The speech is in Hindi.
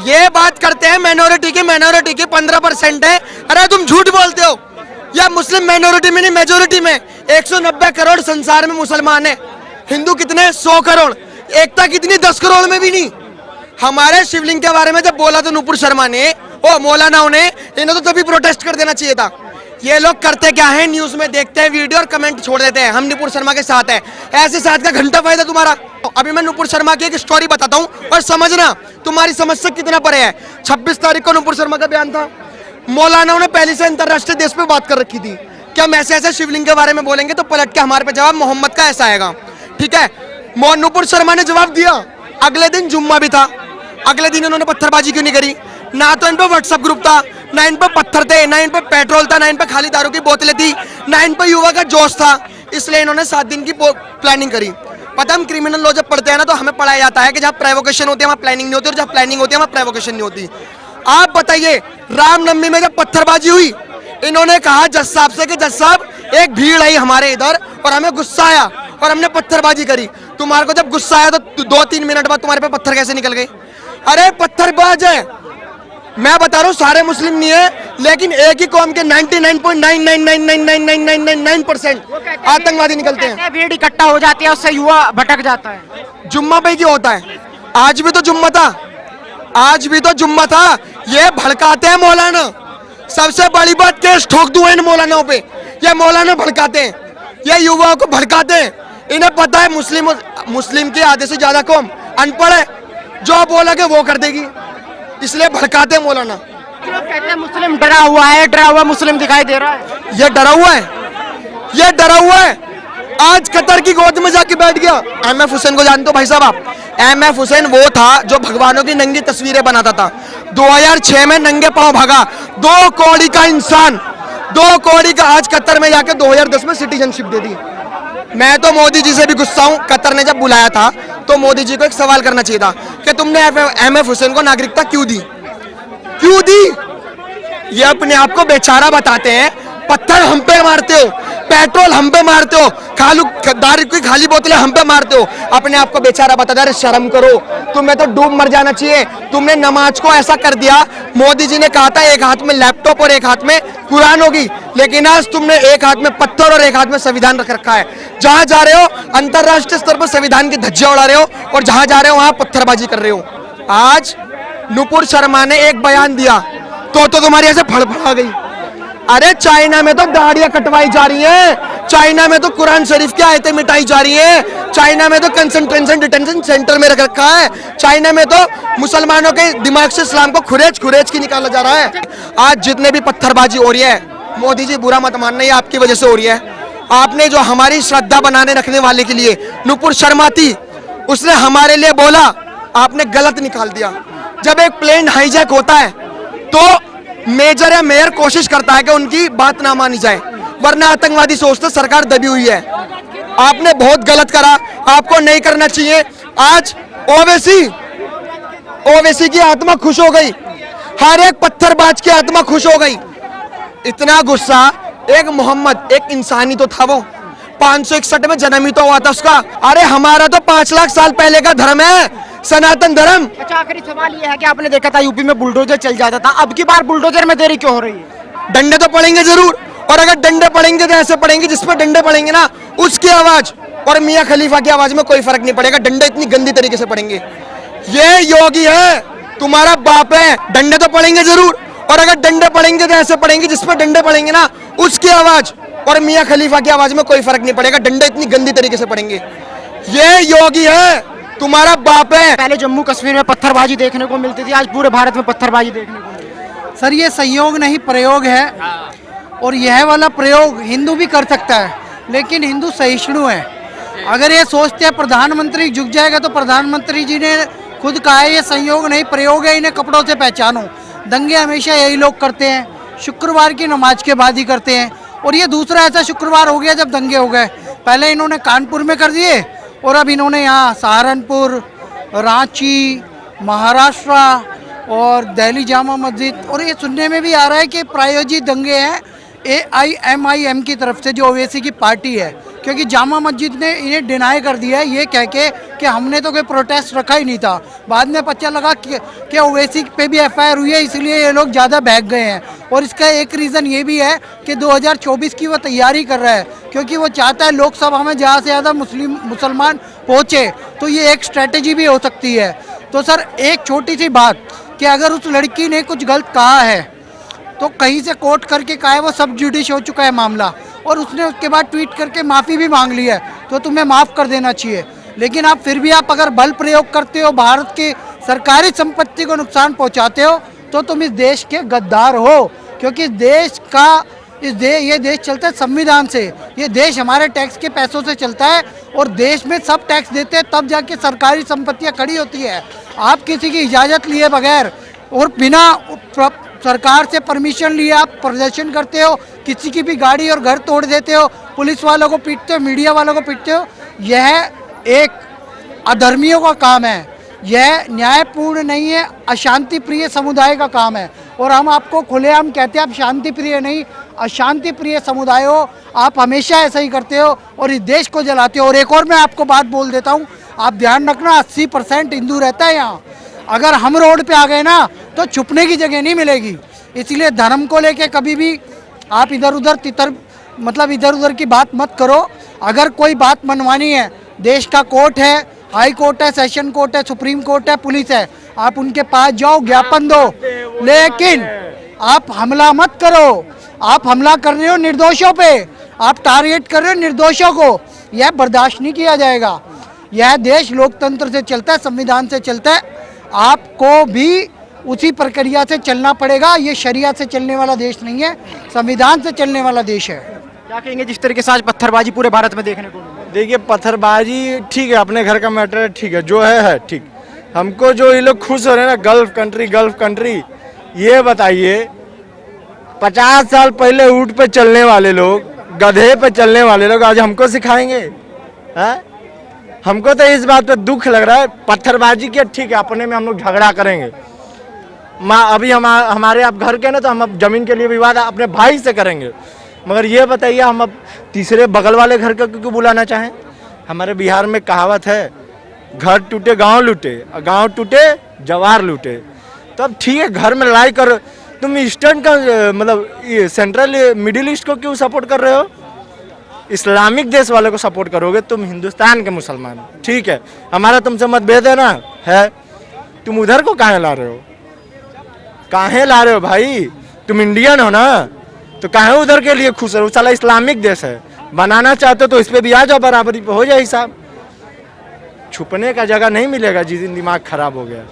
ये बात करते हैं माइनॉरिटी की 15% है। अरे तुम झूठ बोलते हो। या मुस्लिम माइनॉरिटी में नहीं, मेजोरिटी में 190 करोड़ संसार में मुसलमान है। हिंदू कितने? 100 करोड़। एकता कितनी? 10 करोड़ में भी नहीं। हमारे शिवलिंग के बारे में जब बोला तो नुपुर शर्मा ने, ओ मौलानाओं ने, इन्हें तो तभी प्रोटेस्ट कर देना चाहिए था। ये लोग करते क्या है, न्यूज में देखते हैं वीडियो और कमेंट छोड़ देते हैं, हम नुपुर शर्मा के साथ है। ऐसे साथ का घंटा फायदा तुम्हारा। अभी मैं नुपुर शर्मा की एक स्टोरी बताता हूँ और समझना तुम्हारी समझ से कितना परे है। 26 तारीख को नुपुर शर्मा का बयान था। मौलानाओं ने पहले से अंतरराष्ट्रीय देश पे बात कर रखी थी कि हम ऐसे ऐसे शिवलिंग के बारे में बोलेंगे तो पलट के हमारे पे जवाब मोहम्मद का ऐसा आएगा। ठीक है, नुपुर शर्मा ने जवाब दिया। अगले दिन जुम्मा भी था। अगले दिन उन्होंने पत्थरबाजी क्यों नहीं करी? ना तो इन पे व्हाट्सएप ग्रुप था, ना इन पे पत्थर थे, ना इन पे पेट्रोल था, ना इन पे खाली दारू की बोतलें थी, ना इन पे युवा का जोश था। इसलिए इन्होंने 7 दिन की प्लानिंग करी। पता, हम क्रिमिनल लॉ जब पढ़ते हैं ना तो हमें पढ़ाया जाता है कि जहाँ प्रोवोकेशन होती है वहाँ प्लानिंग नहीं होती, और जहाँ प्लानिंग होती है वहाँ प्रोवोकेशन नहीं होती। आप बताइए, रामनवमी में जब पत्थरबाजी हुई, इन्होंने कहा जज साहब से कि जज साहब एक भीड़ आई हमारे इधर और हमें गुस्सा आया और हमने पत्थरबाजी करी। तुम्हारे को जब गुस्सा आया तो 2-3 मिनट बाद तुम्हारे पे पत्थर कैसे निकल गए? अरे पत्थरबाज है। मैं बता रहा हूँ सारे मुस्लिम नहीं है, लेकिन एक ही कौम के 99.99999999% आतंकवादी निकलते हैं। भीड़ इकट्ठा हो जाती है, उससे युवा भटक जाता है। जुम्मा पे क्यों होता है? आज भी तो जुम्मा था, आज भी तो जुम्मा था। ये भड़काते हैं मौलाना। सबसे बड़ी बात, केस ठोक दूं इन मौलानाओं पे। ये मौलाना भड़काते हैं, ये युवाओं को भड़काते हैं। इन्हें पता है मुस्लिम की आधे से ज्यादा कौम अनपढ़ है, जो बोलोगे वो कर देगी, इसलिए भड़काते हैं मौलाना। कहते हैं मुस्लिम डरा हुआ है, डरा हुआ मुस्लिम दिखाई दे रहा है। ये डरा हुआ है, ये डरा हुआ है। आज कतर की गोद में जाके बैठ गया। एमएफ हुसैन को जानते हो भाई साहब आप? एमएफ हुसैन वो था जो भगवानों की नंगी तस्वीरें बनाता था। 2006 में नंगे पांव भागा। 2 कौड़ी का इंसान, 2 कौड़ी का, आज कतर में जाके 2010 में सिटीजनशिप दे दी। मैं तो मोदी जी से भी गुस्सा हूं। कतर ने जब बुलाया था तो मोदी जी को एक सवाल करना चाहिए था कि तुमने एमएफ हुसैन को नागरिकता क्यों दी? क्यों दी? ये अपने आप को बेचारा बताते हैं। पत्थर हम पे मारते हो, पेट्रोल हम पे मारते हो, दारू की खाली बोतलें हम पे मारते हो, अपने आप को बेचारा बताते। अरे शर्म करो, तुम्हें तो डूब मर जाना चाहिए। तुमने नमाज को ऐसा कर दिया। मोदी जी ने कहा था एक हाथ में लैपटॉप और एक हाथ में कुरान होगी, लेकिन आज तुमने एक हाथ में पत्थर और एक हाथ में संविधान रख रखा है। जहां जा रहे हो अंतरराष्ट्रीय स्तर पर संविधान की धज्जियां उड़ा रहे हो, और जहां जा रहे हो वहां पत्थरबाजी कर रहे हो। आज नुपुर शर्मा ने एक बयान दिया तो तुम्हारी ऐसे फड़फड़ा गई। अरे चाइना में तो दाढ़ियां कटवाई जा रही हैं, चाइना में तो कुरान शरीफ की आयतें मिटाई जा रही हैं, चाइना में तो कंसंट्रेशन डिटेंशन सेंटर में रख रखा है, चाइना में तो मुसलमानों के दिमाग से इस्लाम को खुरेज खुरेज की निकाला जा रहा है। आज जितने भी पत्थरबाजी हो रही है, मोदी जी बुरा मत मानना, ये आपकी वजह से हो रही है। आपने जो हमारी श्रद्धा बनाने रखने वाले के लिए नुपुर शर्मा थी, उसने हमारे लिए बोला, आपने गलत निकाल दिया। जब एक प्लेन हाईजैक होता है तो मेजर या मेयर कोशिश करता है कि उनकी बात ना मानी जाए, वरना आतंकवादी सोचते सरकार दबी हुई है। आपने बहुत गलत करा, आपको नहीं करना चाहिए। आज ओवैसी की आत्मा खुश हो गई, हर एक पत्थरबाज की आत्मा खुश हो गई। इतना गुस्सा, एक मोहम्मद, एक इंसानी तो था वो, 561 में जन्म ही तो हुआ था उसका। अरे हमारा तो 5 लाख साल पहले का धर्म है, सनातन धर्म। अच्छा, आखिरी सवाल ये है कि आपने देखा था यूपी में बुलडोजर चल जाता था, अब की बार बुलडोजर में देरी क्यों हो रही है? डंडे तो पड़ेंगे जरूर, और अगर डंडे पड़ेंगे तो ऐसे पड़ेंगे जिसपे डंडे पड़ेंगे ना उसकी आवाज और मियां खलीफा की आवाज में कोई फर्क नहीं पड़ेगा। डंडे इतनी गंदी तरीके से पड़ेंगे। ये योगी है, तुम्हारा बाप है। डंडे तो पड़ेंगे जरूर, और अगर डंडे पड़ेंगे तो ऐसे पड़ेंगे जिसपे डंडे पड़ेंगे ना उसकी आवाज और मियां खलीफा की आवाज में कोई फर्क नहीं पड़ेगा। डंडे इतनी गंदी तरीके से पड़ेंगे। ये योगी है, तुम्हारा बाप है। पहले जम्मू कश्मीर में पत्थरबाजी देखने को मिलती थी, आज पूरे भारत में पत्थरबाजी देखने को मिलती है। सर ये संयोग नहीं, प्रयोग है, और यह वाला प्रयोग हिंदू भी कर सकता है, लेकिन हिंदू सहिष्णु है। अगर ये सोचते हैं प्रधानमंत्री झुक जाएगा, तो प्रधानमंत्री जी ने खुद कहा है ये संयोग नहीं, प्रयोग है, इन्हें कपड़ों से पहचानो। दंगे हमेशा यही लोग करते हैं, शुक्रवार की नमाज के बाद ही करते हैं, और ये दूसरा ऐसा शुक्रवार हो गया जब दंगे हो गए। पहले इन्होंने कानपुर में कर दिए, और अब इन्होंने यहाँ सहारनपुर, रांची, महाराष्ट्र और दिल्ली जामा मस्जिद, और ये सुनने में भी आ रहा है कि प्रायोजित दंगे हैं AIMIM की तरफ से, जो ओवैसी की पार्टी है, क्योंकि जामा मस्जिद ने इन्हें डिनाई कर दिया है ये कह के कि हमने तो कोई प्रोटेस्ट रखा ही नहीं था। बाद में पता लगा कि ओवैसी पे भी एफआईआर हुई है, इसलिए ये लोग ज़्यादा बहक गए हैं। और इसका एक रीज़न ये भी है कि 2024 की वो तैयारी कर रहा है, क्योंकि वो चाहता है लोकसभा में ज़्यादा से ज़्यादा मुसलमान पहुँचे, तो ये एक स्ट्रैटेजी भी हो सकती है। तो सर एक छोटी सी बात कि अगर उस लड़की ने कुछ गलत कहा है तो कहीं से कोर्ट करके कहा है, वो सब जुडिश हो चुका है मामला, और उसने उसके बाद ट्वीट करके माफ़ी भी मांग ली है, तो तुम्हें माफ़ कर देना चाहिए। लेकिन आप फिर भी आप अगर बल प्रयोग करते हो, भारत की सरकारी संपत्ति को नुकसान पहुंचाते हो, तो तुम इस देश के गद्दार हो। क्योंकि ये देश चलता है संविधान से, ये देश हमारे टैक्स के पैसों से चलता है, और देश में सब टैक्स देते हैं तब जाके सरकारी संपत्तियां खड़ी होती है। आप किसी की इजाज़त लिए बगैर और बिना सरकार से परमिशन लिए आप प्रदर्शन करते हो, किसी की भी गाड़ी और घर तोड़ देते हो, पुलिस वालों को पीटते हो, मीडिया वालों को पीटते हो, यह एक अधर्मियों का काम है, यह न्यायपूर्ण नहीं है, अशांति प्रिय समुदाय का काम है। और हम आपको खुलेआम कहते हैं आप शांति प्रिय नहीं, अशांति प्रिय समुदाय हो, आप हमेशा ऐसा ही करते हो और इस देश को जलाते हो। और एक और मैं आपको बात बोल देता हूँ, आप ध्यान रखना 80% हिंदू रहता है यहाँ। अगर हम रोड पे आ गए ना तो छुपने की जगह नहीं मिलेगी। इसलिए धर्म को लेके कभी भी आप इधर उधर की बात मत करो। अगर कोई बात मनवानी है, देश का कोर्ट है, हाई कोर्ट है, सेशन कोर्ट है, सुप्रीम कोर्ट है, पुलिस है, आप उनके पास जाओ, ज्ञापन दो, लेकिन आप हमला मत करो। आप हमला कर रहे हो निर्दोषों पे, आप टारगेट कर रहे हो निर्दोषों को, यह बर्दाश्त नहीं किया जाएगा। यह देश लोकतंत्र से चलता है, संविधान से चलता है, आपको भी उसी प्रक्रिया से चलना पड़ेगा। ये शरिया से चलने वाला देश नहीं है, संविधान से चलने वाला देश है। क्या कहेंगे जिस तरीके से आज पत्थरबाजी पूरे भारत में देखने को मिली? देखिए पत्थरबाजी ठीक है, अपने घर का मैटर है, ठीक है, जो है ठीक। हमको जो ये लोग खुश हो रहे हैं ना, गल्फ कंट्री, ये बताइए 50 साल पहले ऊँट पे चलने वाले लोग, गधे पे चलने वाले लोग आज हमको सिखाएंगे? हैं? हमको तो इस बात पे दुख लग रहा है। पत्थरबाजी के ठीक है, अपने में हम लोग झगड़ा करेंगे, अभी हमारे आप घर के ना, तो हम अब जमीन के लिए विवाद अपने भाई से करेंगे, मगर ये बताइए हम अब तीसरे बगल वाले घर को क्यों बुलाना चाहें? हमारे बिहार में कहावत है, घर टूटे गांव लूटे, गांव टूटे जवार लूटे। तो अब ठीक है, घर में लड़ाई कर, तुम ईस्टर्न का मतलब ये सेंट्रल मिडिल ईस्ट को क्यों सपोर्ट कर रहे हो? इस्लामिक देश वाले को सपोर्ट करोगे, तुम हिंदुस्तान के मुसलमान, ठीक है, हमारा तुमसे मतभेद है ना, है, तुम उधर को काहे ला रहे हो? काहे ला रहे हो भाई? तुम इंडियन हो ना, तो काहे उधर के लिए खुश रहो? साला इस्लामिक देश है, बनाना चाहते हो तो इस पे भी आ जाओ, बराबरी पे हो जाए हिसाब। छुपने का जगह नहीं मिलेगा जिस दिन दिमाग खराब हो गया।